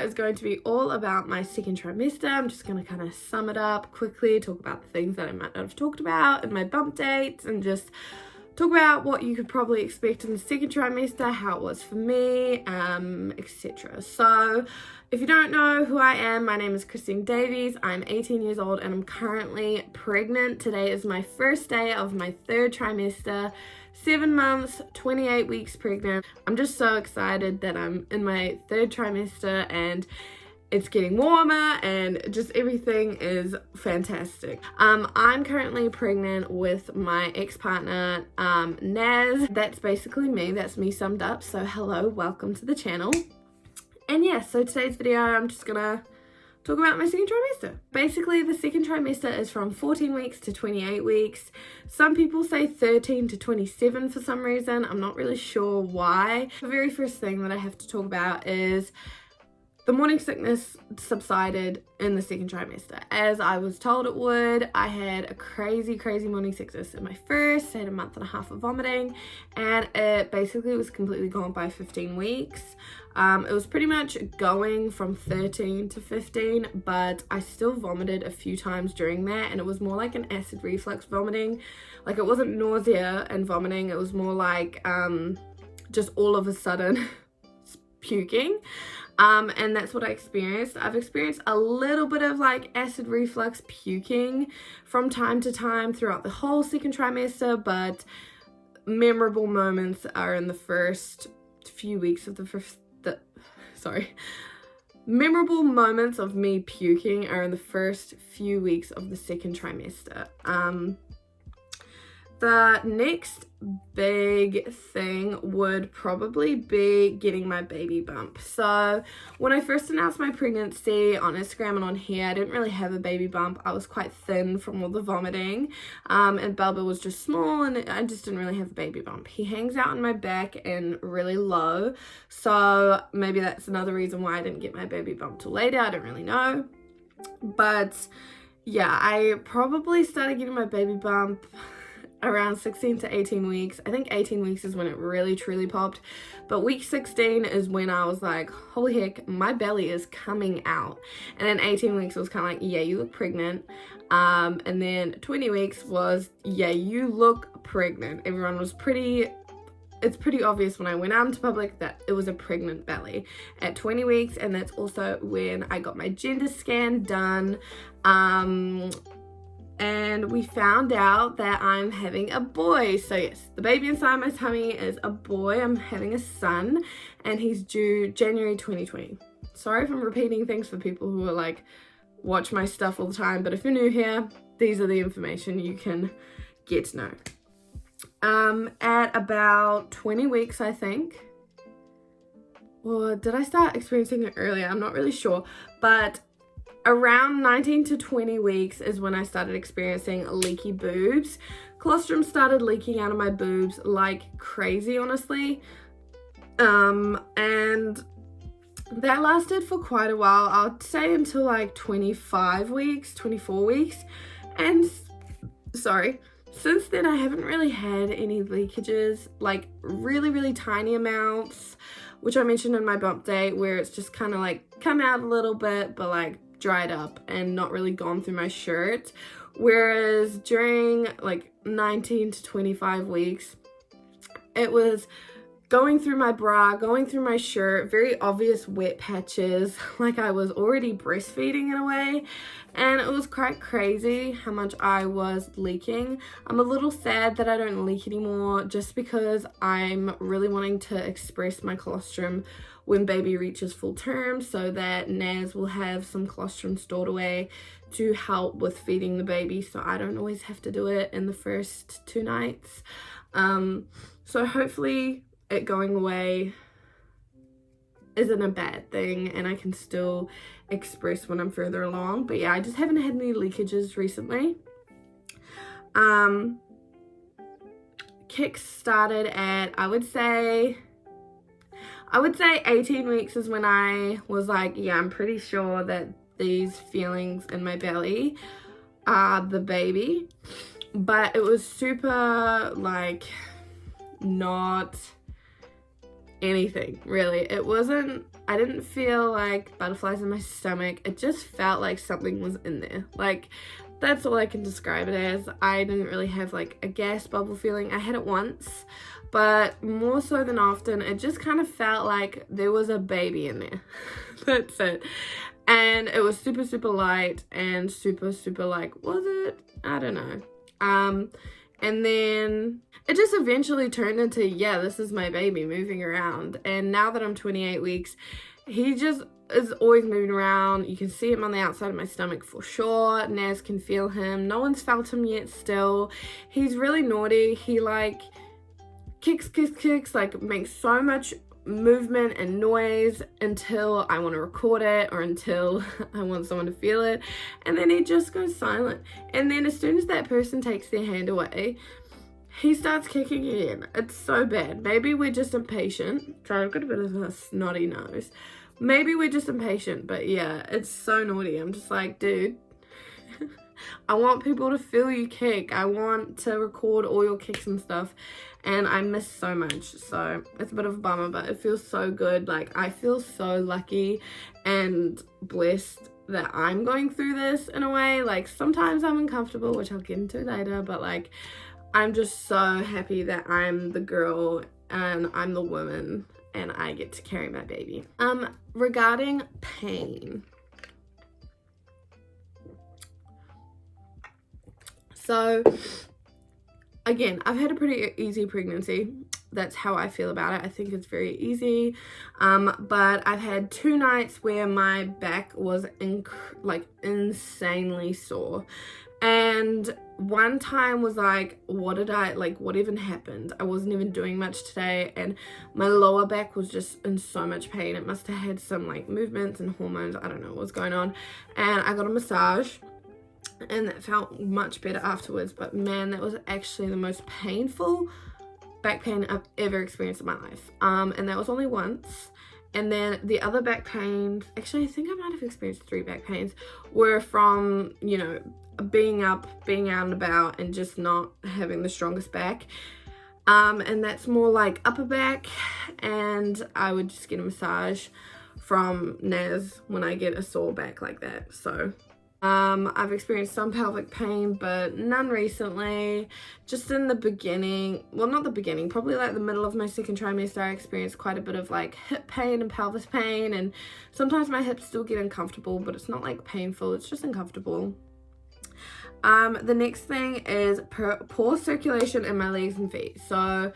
is going to be all about my second trimester. I'm just going to kind of sum it up quickly, talk about the things that I might not have talked about in my bump dates, and just talk about what you could probably expect in the second trimester, how it was for me, etc. So if you don't know who I am, my name is Christine Davies. I'm 18 years old and I'm currently pregnant. Today is my first day of my third trimester, 7 months, 28 weeks pregnant. I'm just so excited that I'm in my third trimester and it's getting warmer and just everything is fantastic. I'm currently pregnant with my ex-partner, Naz. That's basically me. That's me summed up. So hello, welcome to the channel. And yeah, so today's video, I'm just gonna talk about my second trimester. Basically, the second trimester is from 14 weeks to 28 weeks. Some people say 13 to 27 for some reason. I'm not really sure why. The very first thing that I have to talk about is the morning sickness subsided in the second trimester, as I was told it would. I had a crazy morning sickness in my first. I had a month and a half of vomiting, and it basically was completely gone by 15 weeks. It was pretty much going from 13 to 15, but I still vomited a few times during that, and it was more like an acid reflux vomiting. Like, it wasn't nausea and vomiting, it was more like just all of a sudden puking. And that's what I experienced. I've experienced a little bit of like acid reflux puking from time to time throughout the whole second trimester, but memorable moments are in the first few weeks of memorable moments of me puking are in the first few weeks of the second trimester. The next big thing would probably be getting my baby bump. So when I first announced my pregnancy on Instagram and on here, I didn't really have a baby bump. I was quite thin from all the vomiting, and Bubba was just small, and I just didn't really have a baby bump. He hangs out on my back and really low, so maybe that's another reason why I didn't get my baby bump till later. I don't really know, but yeah, I probably started getting my baby bump around 16 to 18 weeks. I think 18 weeks is when it really truly popped, but week 16 is when I was like, holy heck, my belly is coming out. And then 18 weeks was kind of like, yeah, you look pregnant. And then 20 weeks was, yeah, you look pregnant. Everyone was it's pretty obvious when I went out into public that it was a pregnant belly at 20 weeks, and that's also when I got my gender scan done. And we found out that I'm having a boy. So yes, the baby inside my tummy is a boy. I'm having a son, and he's due January 2020. Sorry if I'm repeating things for people who are like, watch my stuff all the time, but if you're new here, these are the information you can get to know. At about 20 weeks, I think, or did I start experiencing it earlier? I'm not really sure, but around 19 to 20 weeks is when I started experiencing leaky boobs. Colostrum started leaking out of my boobs like crazy, honestly. And that lasted for quite a while. I'd say until like 25 weeks, 24 weeks. And since then I haven't really had any leakages, like really tiny amounts, which I mentioned in my bump date, where it's just kind of like come out a little bit, but like dried up and not really gone through my shirt. Whereas during like 19 to 25 weeks, it was going through my bra, going through my shirt, very obvious wet patches, like I was already breastfeeding in a way, and it was quite crazy how much I was leaking. I'm a little sad that I don't leak anymore, just because I'm really wanting to express my colostrum when baby reaches full term, so that Naz will have some colostrum stored away to help with feeding the baby, so I don't always have to do it in the first 2 nights. So hopefully it going away isn't a bad thing, and I can still express when I'm further along. But yeah, I just haven't had any leakages recently. Kicks started at, I would say 18 weeks is when I was like, yeah, I'm pretty sure that these feelings in my belly are the baby. But it was super like not anything, really. I didn't feel like butterflies in my stomach. It just felt like something was in there. Like, that's all I can describe it as. I didn't really have like a gas bubble feeling. I had it once, but more so than often, it just kind of felt like there was a baby in there. That's it. And it was super, super light and super, super like, was it? I don't know. And then it just eventually turned into, yeah, this is my baby moving around. And now that I'm 28 weeks, he just is always moving around. You can see him on the outside of my stomach for sure. Naz can feel him. No one's felt him yet still. He's really naughty. He like kicks, like makes so much movement and noise until I want to record it or until I want someone to feel it, and then he just goes silent. And then as soon as that person takes their hand away, he starts kicking again. It's so bad. Maybe we're just impatient. Sorry, I've got a bit of a snotty nose. Maybe we're just impatient, but yeah, it's so naughty. I'm just like, dude, I want people to feel you kick. I want to record all your kicks and stuff, and I miss so much. So it's a bit of a bummer, but it feels so good. Like, I feel so lucky and blessed that I'm going through this in a way. Like, sometimes I'm uncomfortable, which I'll get into later, but like, I'm just so happy that I'm the girl and I'm the woman and I get to carry my baby. Regarding pain. So, again, I've had a pretty easy pregnancy. That's how I feel about it. I think it's very easy. But I've had 2 nights where my back was insanely sore. And one time was like, what even happened? I wasn't even doing much today, and my lower back was just in so much pain. It must have had some like movements and hormones. I don't know what was going on. And I got a massage, and that felt much better afterwards. But man, that was actually the most painful back pain I've ever experienced in my life. And that was only once. And then the other back pains, actually I think I might have experienced 3 back pains, were from, you know, being up, being out and about, and just not having the strongest back. And that's more like upper back, and I would just get a massage from Naz when I get a sore back like that. So I've experienced some pelvic pain, but none recently. Just in the beginning, well, not the beginning, probably like the middle of my 2nd trimester, I experienced quite a bit of like hip pain and pelvis pain, and sometimes my hips still get uncomfortable, but it's not like painful, it's just uncomfortable. The next thing is poor circulation in my legs and feet. So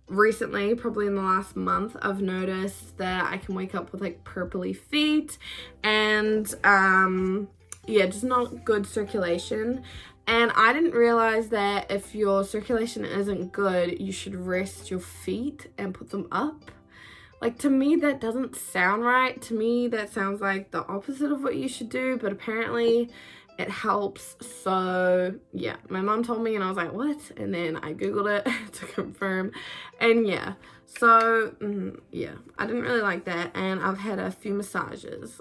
recently, probably in the last month, I've noticed that I can wake up with like purpley feet, and yeah, just not good circulation. And I didn't realize that if your circulation isn't good, you should rest your feet and put them up. Like, to me, that doesn't sound right. To me, that sounds like the opposite of what you should do, but apparently it helps. So yeah, my mom told me and I was like, what? And then I googled it to confirm, and yeah, so yeah, I didn't really like that, and I've had a few massages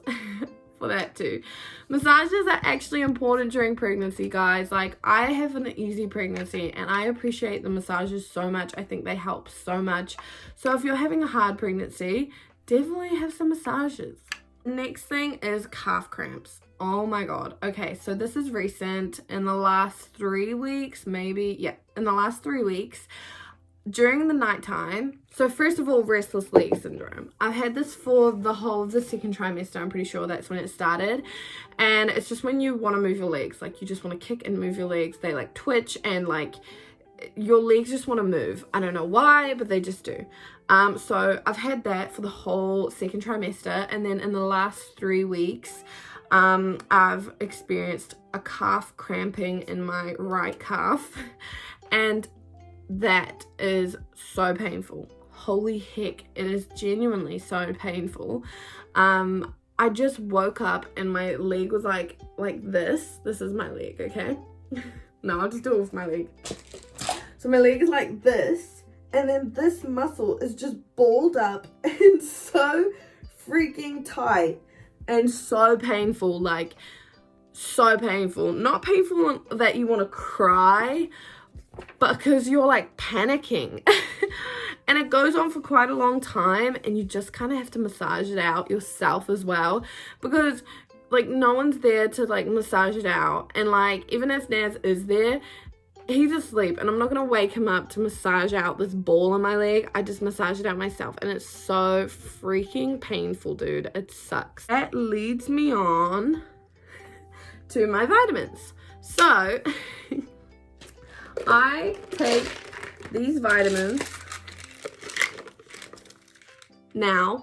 for that too. Massages are actually important during pregnancy, guys. Like, I have an easy pregnancy and I appreciate the massages so much. I think they help so much. So if you're having a hard pregnancy, definitely have some massages. Next thing is calf cramps. Oh my god. Okay, so this is recent. In the last 3 weeks, maybe, yeah, in the last 3 weeks, during the nighttime. So first of all, restless leg syndrome. I've had this for the whole of the 2nd trimester. I'm pretty sure that's when it started. And it's just when you want to move your legs. Like, you just want to kick and move your legs. They like twitch, and like your legs just want to move. I don't know why, but they just do. So I've had that for the whole 2nd trimester. And then in the last 3 weeks, I've experienced a calf cramping in my right calf, and that is so painful. Holy heck, it is genuinely so painful. I just woke up and my leg was like this. This is my leg, okay? No, I'll just do it with my leg. So my leg is like this, and then this muscle is just balled up and so freaking tight and so painful. Like, so painful. Not painful that you want to cry, but because you're like panicking. and it goes on for quite a long time, and you just kind of have to massage it out yourself as well, because like no one's there to like massage it out. And like even if Naz is there, he's asleep, and I'm not gonna wake him up to massage out this ball on my leg. I just massage it out myself, and it's so freaking painful, dude. It sucks. That leads me on to my vitamins. So I take these vitamins now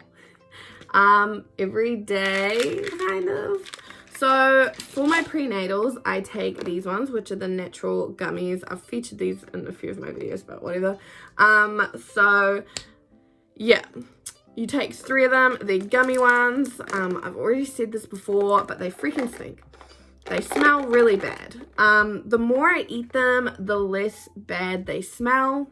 every day, kind of. So for my prenatals, I take these ones, which are the natural gummies. I've featured these in a few of my videos, but whatever. So yeah, you take 3 of them. They're gummy ones. I've already said this before, but they freaking stink. They smell really bad. The more I eat them, the less bad they smell.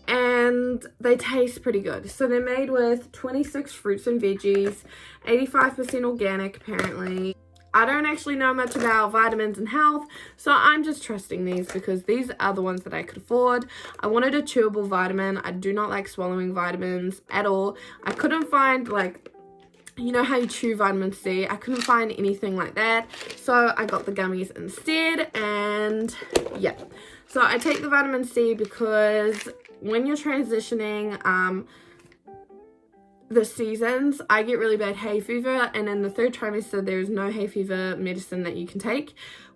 And they taste pretty good. So they're made with 26 fruits and veggies, 85% organic apparently. I don't actually know much about vitamins and health, so I'm just trusting these because these are the ones that I could afford. I wanted a chewable vitamin. I do not like swallowing vitamins at all. I couldn't find, like, you know how you chew vitamin C? I couldn't find anything like that, so I got the gummies instead. And yeah, so I take the vitamin C because when you're transitioning the seasons, I get really bad hay fever, and in the 3rd trimester there's no hay fever medicine that you can take,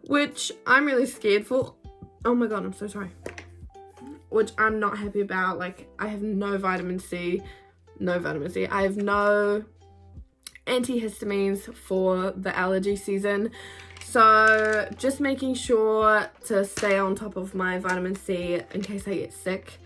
which I'm really scared for. Oh my god, I'm so sorry. Which I'm not happy about. Like, I have no vitamin C. I have no antihistamines for the allergy season, so just making sure to stay on top of my vitamin C in case I get sick.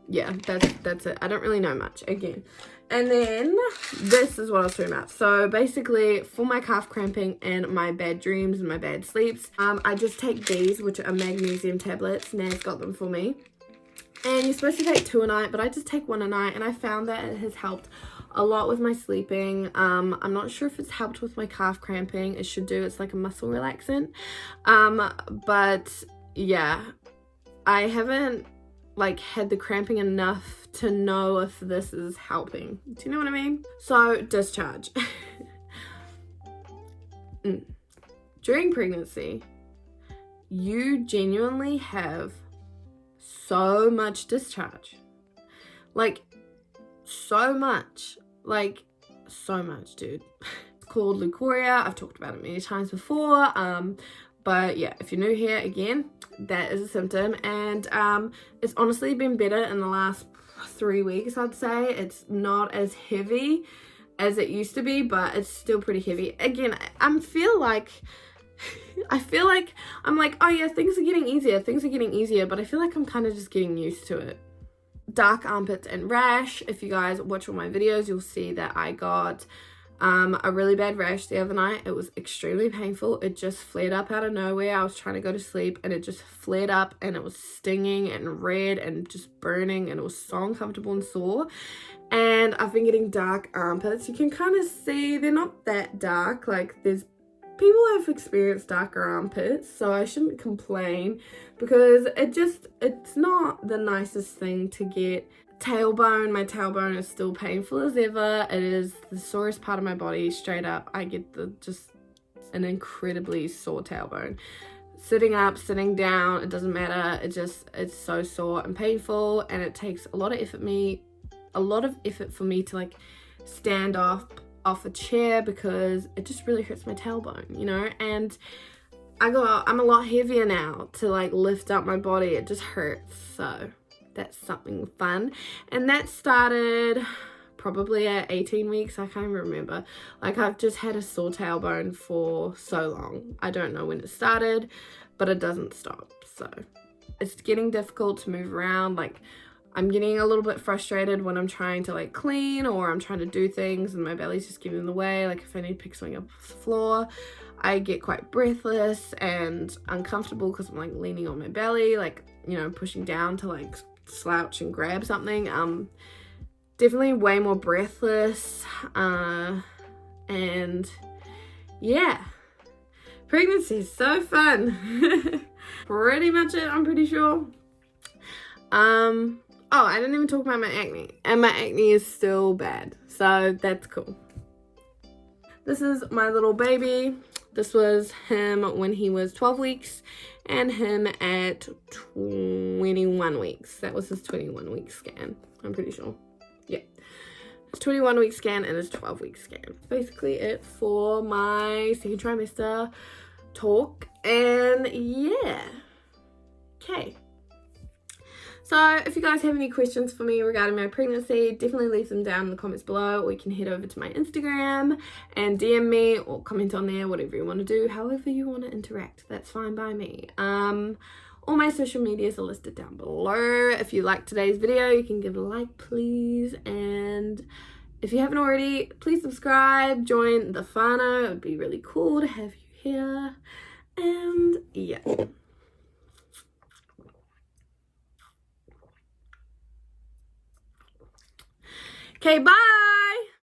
Yeah, that's it. I don't really know much again. And then this is what I was talking about. So basically for my calf cramping and my bad dreams and my bad sleeps, I just take these, which are magnesium tablets. Naz got them for me. And you're supposed to take 2 a night, but I just take 1 a night, and I found that it has helped a lot with my sleeping. I'm not sure if it's helped with my calf cramping. It should do. It's like a muscle relaxant. But yeah, I haven't like had the cramping enough to know if this is helping. Do you know what I mean? So discharge. During pregnancy, you genuinely have so much discharge. Like so much, dude. It's called leukorrhea. I've talked about it many times before. But yeah, if you're new here, again, that is a symptom, and it's honestly been better in the last 3 weeks, I'd say. It's not as heavy as it used to be, but it's still pretty heavy. Again, I feel like I'm like, oh yeah, things are getting easier, but I feel like I'm kind of just getting used to it. Dark armpits and rash. If you guys watch all my videos, you'll see that I got a really bad rash the other night. It was extremely painful. It just flared up out of nowhere. I was trying to go to sleep, and it just flared up, and it was stinging and red and just burning, and it was so uncomfortable and sore. And I've been getting dark armpits. You can kind of see they're not that dark. Like, there's people have experienced darker armpits, so I shouldn't complain, because it's not the nicest thing to get. Tailbone, my tailbone is still painful as ever. It is the sorest part of my body, straight up. I get just an incredibly sore tailbone. Sitting up, sitting down, it doesn't matter. It's so sore and painful, and it takes a lot of effort for me to like stand off a chair, because it just really hurts my tailbone, you know. And I'm a lot heavier now to like lift up my body. It just hurts, so that's something fun. And that started probably at 18 weeks. I can't even remember. Like, I've just had a sore tailbone for so long. I don't know when it started, but it doesn't stop. So it's getting difficult to move around. Like, I'm getting a little bit frustrated when I'm trying to like clean, or I'm trying to do things and my belly's just getting in the way. Like, if I need to pick something up off the floor, I get quite breathless and uncomfortable because I'm like leaning on my belly, like, you know, pushing down to like slouch and grab something. Definitely way more breathless. And yeah, pregnancy is so fun. Pretty much it, I'm pretty sure. Oh, I didn't even talk about my acne, and my acne is still bad, so that's cool. This is my little baby. This was him when he was 12 weeks and him at 21 weeks. That was his 21-week scan, I'm pretty sure. Yeah. His 21-week scan and his 12-week scan. Basically it for my second trimester talk. And yeah. Okay. So if you guys have any questions for me regarding my pregnancy, definitely leave them down in the comments below, or you can head over to my Instagram and DM me or comment on there, whatever you want to do, however you want to interact. That's fine by me. All my social medias are listed down below. If you liked today's video, you can give it a like, please. And if you haven't already, please subscribe, join the whānau. It would be really cool to have you here. And yeah. Okay, bye!